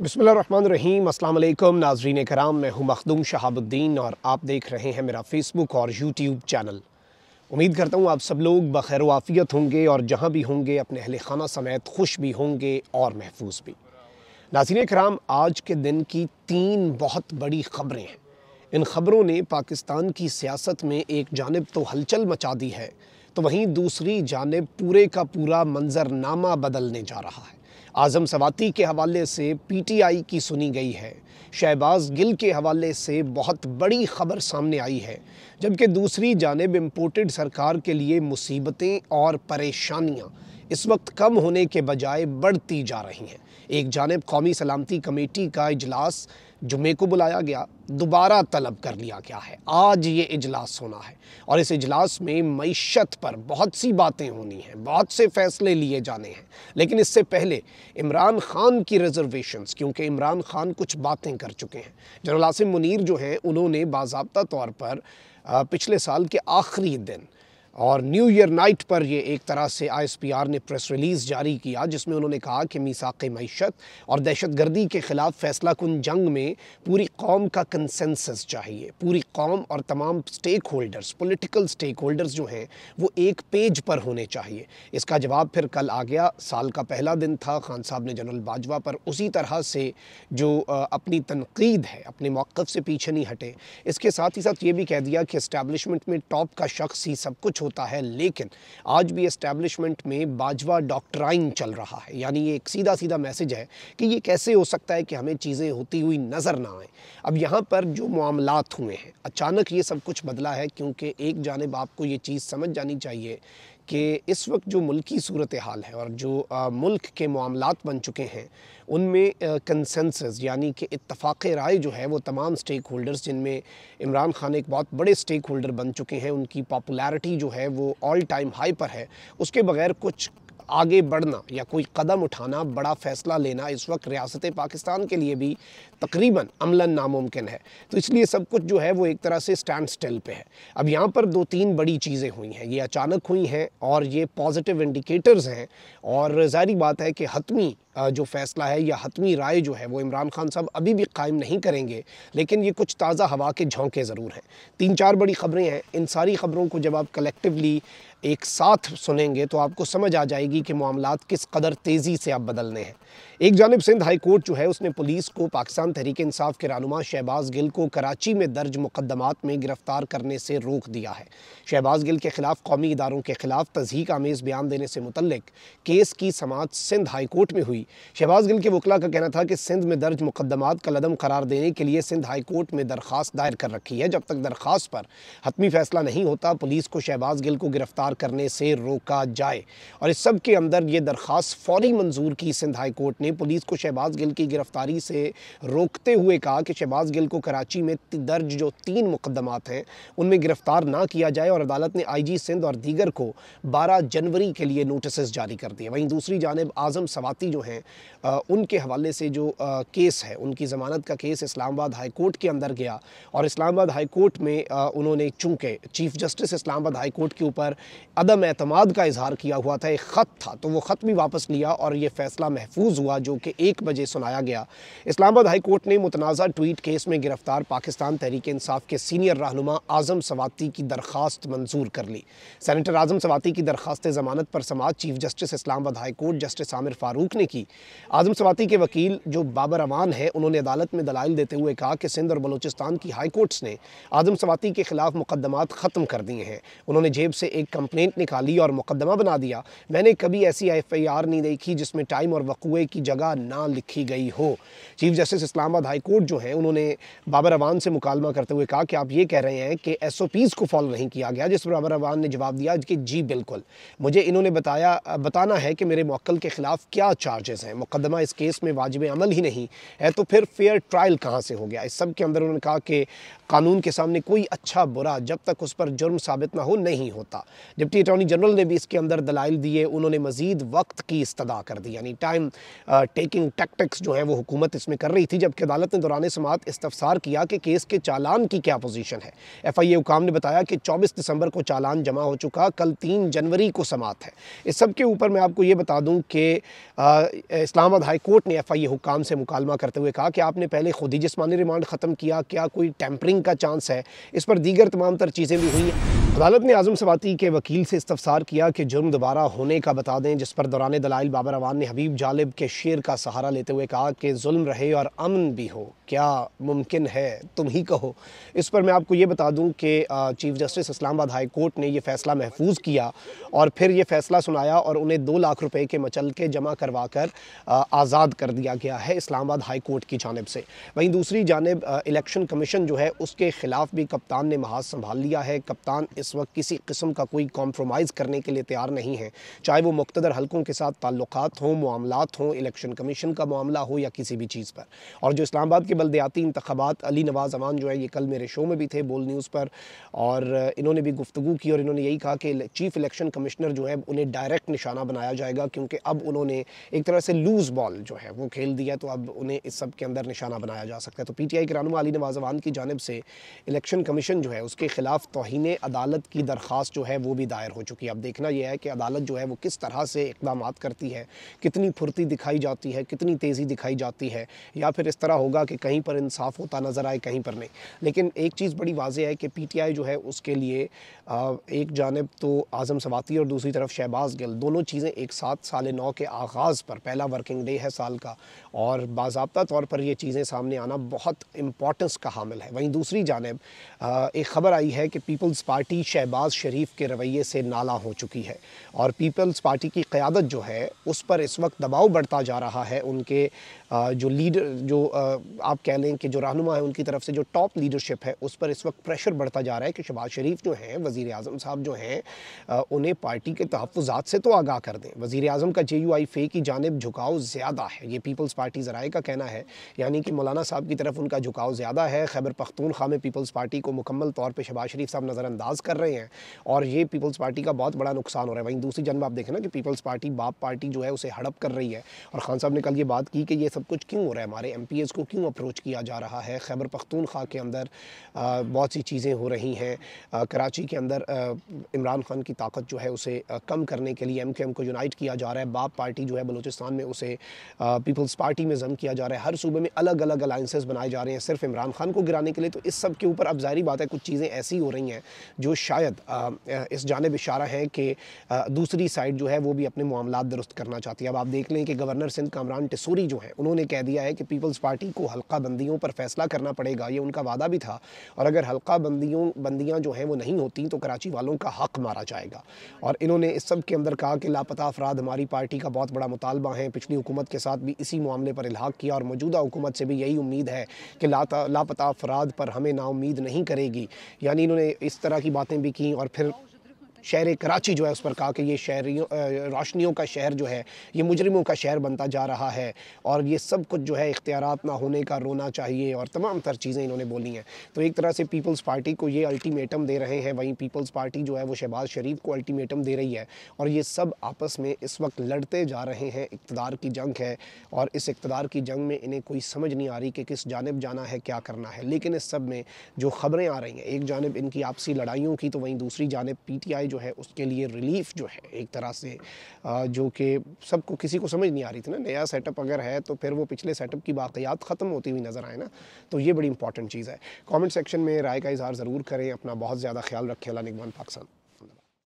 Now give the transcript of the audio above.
बिस्मिल्लाहिर्रहमानिर्रहीम। अस्सलाम वालेकुम नाज़रीन कराम, मैं हूँ मखदूम शहाबुद्दीन और आप देख रहे हैं मेरा फ़ेसबुक और यूट्यूब चैनल। उम्मीद करता हूँ आप सब लोग बखैर व आफ़ियत होंगे और जहाँ भी होंगे अपने अहले खाना समेत खुश भी होंगे और महफूज भी। नाज़रीन कराम, आज के दिन की 3 बहुत बड़ी ख़बरें हैं। इन ख़बरों ने पाकिस्तान की सियासत में एक जानिब तो हलचल मचा दी है, तो वहीं दूसरी जानिब पूरे का पूरा मंजरनामा बदलने जा रहा है। आज़म सवाती के हवाले से पीटीआई की सुनी गई है, शहबाज गिल के हवाले से बहुत बड़ी ख़बर सामने आई है, जबकि दूसरी जानिब इम्पोर्टेड सरकार के लिए मुसीबतें और परेशानियाँ इस वक्त कम होने के बजाय बढ़ती जा रही हैं। एक जानिब कौमी सलामती कमेटी का इजलास जुमे को बुलाया गया, दोबारा तलब कर लिया गया है। आज ये इजलास होना है और इस इजलास में मईशत पर बहुत सी बातें होनी हैं, बहुत से फैसले लिए जाने हैं। लेकिन इससे पहले इमरान खान की रिजर्वेशंस, क्योंकि इमरान खान कुछ बातें कर चुके हैं। जनरल आसिम मुनीर जो हैं, उन्होंने बाज़ाब्ता तौर पर पिछले साल के आखिरी दिन और न्यू ईयर नाइट पर ये एक तरह से आईएसपीआर ने प्रेस रिलीज़ जारी किया, जिसमें उन्होंने कहा कि मीसाक़े मईशत और दहशतगर्दी के ख़िलाफ़ फ़ैसला कुन जंग में पूरी कौम का कंसेंसस चाहिए। पूरी कौम और तमाम stakeholders, political stakeholders जो हैं, वो एक पेज पर होने चाहिए। इसका जवाब फिर कल आ गया। साल का पहला दिन था, खान साहब ने जनरल बाजवा पर उसी तरह से जो अपनी तनकीद है, अपने मौक़िफ़ से पीछे नहीं हटे। इसके साथ ही साथ ये भी कह दिया कि एस्टैब्लिशमेंट में टॉप का शख्स ही सब कुछ होता है, लेकिन आज भी एस्टैब्लिशमेंट में बाजवा डॉक्ट्राइन चल रहा है। यानी ये एक सीधा सीधा मैसेज है कि ये कैसे हो सकता है कि हमें चीज़ें होती हुई नज़र ना आए। अब यहाँ पर जो मामलात हुए हैं, अचानक ये सब कुछ बदला है, क्योंकि एक जानिब आपको ये चीज़ समझ जानी चाहिए कि इस वक्त जो मुल्की सूरत हाल है और जो मुल्क के मामलात बन चुके हैं, उनमें कंसेंसस यानी कि इत्तफ़ाक़ राय जो है वो तमाम स्टेक होल्डर्स, जिनमें इमरान खान एक बहुत बड़े स्टेक होल्डर बन चुके हैं, उनकी पॉपुलैरिटी जो है वो ऑल टाइम हाई पर है। उसके बगैर कुछ आगे बढ़ना या कोई कदम उठाना, बड़ा फ़ैसला लेना इस वक्त रियासत पाकिस्तान के लिए भी तकरीबन अमलन नामुमकिन है। तो इसलिए सब कुछ जो है वो एक तरह से स्टैंड स्टिल पे है। अब यहाँ पर 2-3 बड़ी चीज़ें हुई हैं, ये अचानक हुई हैं और ये पॉजिटिव इंडिकेटर्स हैं और ज़ाहिर बात है कि हतमी जो फ़ैसला है या हतमी राय जो है वो इमरान खान साहब अभी भी कायम नहीं करेंगे, लेकिन ये कुछ ताज़ा हवा के झोंके ज़रूर हैं। 3-4 बड़ी ख़बरें हैं। इन सारी ख़बरों को जब आप कलेक्टिवली एक साथ सुनेंगे तो आपको समझ आ जाएगी कि मामलात किस कदर तेज़ी से अब बदलने हैं। एक जानिब सिंध हाई कोर्ट जो है, उसने पुलिस को पाकिस्तान तहरीक इंसाफ के रहनुमा शहबाज गिल को कराची में दर्ज मुकदमात में गिरफ्तार करने से रोक दिया है। शहबाज गिल के खिलाफ कौमी इदारों के खिलाफ तज़हीक आमेज़ बयान देने से मुतल्लिक केस की समाअत सिंध हाई कोर्ट में हुई। शहबाज गिल के वकला का कहना था कि सिंध में दर्ज मुकदमात कलअदम करार देने के लिए सिंध हाई कोर्ट में दरख्वास्त दायर कर रखी है। जब तक दरख्वास्त पर हतमी फैसला नहीं होता, पुलिस को शहबाज गिल को गिरफ्तार करने से रोका जाए। और इस सब के अंदर ये दरख्वास्त फौरी मंजूर की सिंध हाई कोर्ट ने। पुलिस को शहबाज गिल की गिरफ्तारी से रोकते हुए कहा कि शहबाज गिल को कराची में दर्ज जो 3 मुकदमात हैं उनमें गिरफ्तार ना किया जाए और अदालत ने आईजी सिंध और दीगर को 12 जनवरी के लिए नोटिस जारी कर दिए। वहीं दूसरी जानिब आज़म सवाती जो हैं, उनके हवाले से जो केस है, उनकी ज़मानत का केस इस्लामाबाद हाई कोर्ट के अंदर गया और इस्लामाबाद हाई कोर्ट में उन्होंने, चूँकि chief justice Islamabad high court के ऊपर अदम एतमाद का इजहार किया हुआ था, एक ख़त था, तो वो ख़त भी वापस लिया और ये फ़ैसला महफूज हुआ जो कि 1 बजे सुनाया गया। इस्लामाबाद हाई कोर्ट ने मुतनाज़ा ट्वीट केस में गिरफ्तार पाकिस्तान तहरीक इंसाफ के सीनियर रहनुमा आज़म सवाती की दरख्वास्त मंजूर कर ली। सेनेटर आज़म सवाती की दरख्वास्त ज़मानत पर समाअत chief justice Islamabad high court justice Aamir Farooq ने की। आज़म सवाती के वकील जो बाबर अवान है, उन्होंने अदालत में दलाइल देते हुए कहा कि सिंध और बलूचिस्तान की हाई कोर्ट्स ने आज़म सवाती के खिलाफ मुकदमात ख़त्म कर दिए हैं। उन्होंने जेब से एक कंप्लेंट निकाली और मुकदमा बना दिया। मैंने कभी ऐसी FIR नहीं देखी जिसमें टाइम और वक़ूए की जगह ना लिखी गई हो। Chief justice Islamabad high court जो है, उन्होंने बाबर अवान से मुकालमा करते हुए कहा कि आप ये कह रहे हैं कि SOPs को फॉलो नहीं किया गया, जिस पर बाबर अवान ने जवाब दिया कि जी बिल्कुल, मुझे इन्होंने बताना है कि मेरे मुवक्किल के खिलाफ क्या चार्जेस हैं। मुकदमा इस केस में वाजिब अमल ही नहीं है तो फिर फेयर ट्रायल कहाँ से हो गया। इस सब के अंदर उन्होंने कहा कि कानून के सामने कोई अच्छा बुरा जब तक उस पर जुर्म साबित ना हो नहीं होता। डिप्टी अटॉर्नी जनरल ने भी इसके अंदर दलाइल दिए। उन्होंने मज़ीद वक्त की इस्तदा कर दी, यानी टाइम टेकिंग टैक्टिक्स जो है वो हुकूमत इसमें कर रही थी, जबकि अदालत ने दौरान समाअत इस्तफसार किया कि केस के चालान की क्या पोजीशन है। FIA हुकाम ने बताया कि 24 दिसंबर को चालान जमा हो चुका, कल 3 जनवरी को समाअत है। इस सब के ऊपर मैं आपको ये बता दूं कि इस्लामाबाद हाई कोर्ट ने FIA हुक्काम से मुकालमा करते हुए कहा कि आपने पहले खुद ही जिस्मानी रिमांड ख़त्म किया, क्या कोई टेम्परिंग का चांस है? इस पर दीगर तमाम तर चीज़ें भी हुई हैं। अदालत ने आज़म सवाती के वकील से इस्तफसार किया कि जुर्म दोबारा होने का बता दें, जिस पर दौरान दलाइल बाबर अवान ने हबीब जालिब के शेर का सहारा लेते हुए कहा कि जुल्म रहे और अमन भी हो, क्या मुमकिन है तुम ही कहो। इस पर मैं आपको ये बता दूं कि chief justice Islamabad high court ने यह फ़ैसला महफूज किया और फिर ये फ़ैसला सुनाया और उन्हें 2 लाख रुपए के मचलके जमा करवा कर आज़ाद कर दिया गया है इस्लामाबाद हाई कोर्ट की जानिब से। वहीं दूसरी जानिब इलेक्शन कमीशन जो है उसके ख़िलाफ़ भी कप्तान ने महाज संभाल लिया है। कप्तान इस वक्त किसी किस्म का कोई कॉम्प्रोमाइज़ करने के लिए तैयार नहीं है, चाहे वो मुक़्तदर हलकों के साथ ताल्लुकात हों, मामलात हों, इलेक्शन कमीशन का मामला हो या किसी भी चीज़ पर। और जो इस्लामाबाद के बल्दियाती इंतखाबात, अली नवाज़ अमान जो है ये कल मेरे शो में भी थे बोल न्यूज़ पर, और इन्होंने भी गुफ्तगू की और इन्होंने यही कहा कि चीफ़ इलेक्शन कमिश्नर जो है उन्हें डायरेक्ट निशाना बनाया जाएगा, क्योंकि अब उन्होंने एक तरह से लूज़ बॉल जो है वो खेल दिया, तो अब उन्हें इस सब के अंदर निशाना बनाया जा सकता है। तो PTI के रहनुमा अली नवाज़ अमान की जानिब से इलेक्शन कमीशन जो है उसके ख़िलाफ़ तौहीन अदालत की दरख्वास्त जो है वो भी दायर हो चुकी है। अब देखना यह है कि अदालत जो है वो किस तरह से इक़दामात करती है, कितनी फुर्ती दिखाई जाती है, कितनी तेज़ी दिखाई जाती है, या फिर इस तरह होगा कि कहीं पर इंसाफ होता नज़र आए, कहीं पर नहीं। लेकिन एक चीज़ बड़ी वाज़ेह है कि PTI जो है उसके लिए एक जानिब तो आज़म सवाती और दूसरी तरफ शहबाज गिल, दोनों चीज़ें एक साथ साल नौ के आगाज़ पर, पहला वर्किंग डे है साल का, और बाज़ाब्ता तौर पर ये चीज़ें सामने आना बहुत इम्पॉर्टेंस का हामिल है। वहीं दूसरी जानिब एक ख़बर आई है कि पीपल्स पार्टी शहबाज शरीफ के रवैये से नाला हो चुकी है और पीपल्स पार्टी की क़यादत जो है उस पर इस वक्त दबाव बढ़ता जा रहा है। उनके जो लीडर, जो आप कह लें कि जो रहनुमा है, उनकी तरफ से जो टॉप लीडरशिप है उस पर इस वक्त प्रेशर बढ़ता जा रहा है कि शहबाज शरीफ जो हैं, वज़ीर आज़म साहब जो हैं, उन्हें पार्टी के तहफ़्फ़ुज़ात से तो आगाह कर दें। वज़ीर आज़म का JUI की जानिब झुकाव ज़्यादा है, ये पीपल्स पार्टी ज़राए का कहना है, यानी कि मौलाना साहब की तरफ उनका झुकाव ज़्यादा है। खैबर पख्तूनख्वा में पीपल्स पार्टी को मुकम्मल तौर पर शहबाज शरीफ साहब नज़रअंदाज कर रहे हैं और ये पीपल्स पार्टी का बहुत बड़ा नुकसान हो रहा है। वहीं दूसरी जानब आप देखें ना कि पीपल्स पार्टी, बाप पार्टी जो है उसे हड़प कर रही है, और खान साहब ने कल ये बात की कि ये सब कुछ क्यों हो रहा है, हमारे MPs को क्यों अप्रोच किया जा रहा है। खैबर पख्तूनख्वा के अंदर बहुत सी चीज़ें हो रही हैं। कराची के अंदर इमरान खान की ताकत जो है उसे कम करने के लिए MQM को यूनाइट किया जा रहा है। बाप पार्टी जो है बलूचिस्तान में उसे पीपल्स पार्टी में ज़म किया जा रहा है। हर सूबे में अलग अलग अलाइंसेस बनाए जा रहे हैं सिर्फ इमरान खान को गिराने के लिए। तो इस सब के ऊपर अब ज़ाहिर बात है कुछ चीज़ें ऐसी हो रही हैं जो शायद इस जानिब इशारा है कि दूसरी साइड जो है वो भी अपने मामलात दुरुस्त करना चाहती है। अब आप देख लें कि गवर्नर सिंध कामरान टिसूरी जो हैं उन्होंने कह दिया है कि पीपल्स पार्टी को हल्का बंदियों पर फैसला करना पड़ेगा, ये उनका वादा भी था, और अगर हल्का बंदियाँ जो हैं वो नहीं होती तो कराची वालों का हक मारा जाएगा। और इन्होंने इस सब के अंदर कहा कि लापता अफराद हमारी पार्टी का बहुत बड़ा मुतालबा है। पिछली हुकूमत के साथ भी इसी मामले पर इल्हाक किया और मौजूदा हुकूमत से भी यही उम्मीद है कि लापता अफराद पर हमें नाउम्मीद नहीं करेगी। यानी इन्होंने इस तरह की बातें भी की। और फिर शहर कराची जो है उस पर कहा कि ये शहरियों, रोशनियों का शहर जो है ये मुजरिमों का शहर बनता जा रहा है और ये सब कुछ जो है इख्तियारात ना होने का रोना चाहिए, और तमाम तर चीज़ें इन्होंने बोली हैं। तो एक तरह से पीपल्स पार्टी को ये अल्टीमेटम दे रहे हैं, वहीं पीपल्स पार्टी जो है वो शहबाज शरीफ को अल्टीमेटम दे रही है, और ये सब आपस में इस वक्त लड़ते जा रहे हैं। इक़्तिदार की जंग है और इस इक़्तिदार की जंग में इन्हें कोई समझ नहीं आ रही कि किस जानिब जाना है, क्या करना है। लेकिन इस सब में जो ख़बरें आ रही हैं, एक जानिब इनकी आपसी लड़ाइयों की, तो वहीं दूसरी जानिब PTI जो है उसके लिए रिलीफ जो है एक तरह से, जो कि सबको, किसी को समझ नहीं आ रही थी ना, नया सेटअप अगर है तो फिर वो पिछले सेटअप की बाक़ियात ख़त्म होती हुई नज़र आए ना, तो ये बड़ी इंपॉर्टेंट चीज़ है। कमेंट सेक्शन में राय का इज़हार ज़रूर करें। अपना बहुत ज़्यादा ख्याल रखें। अल्लाह निगहबान पाकिस्तान।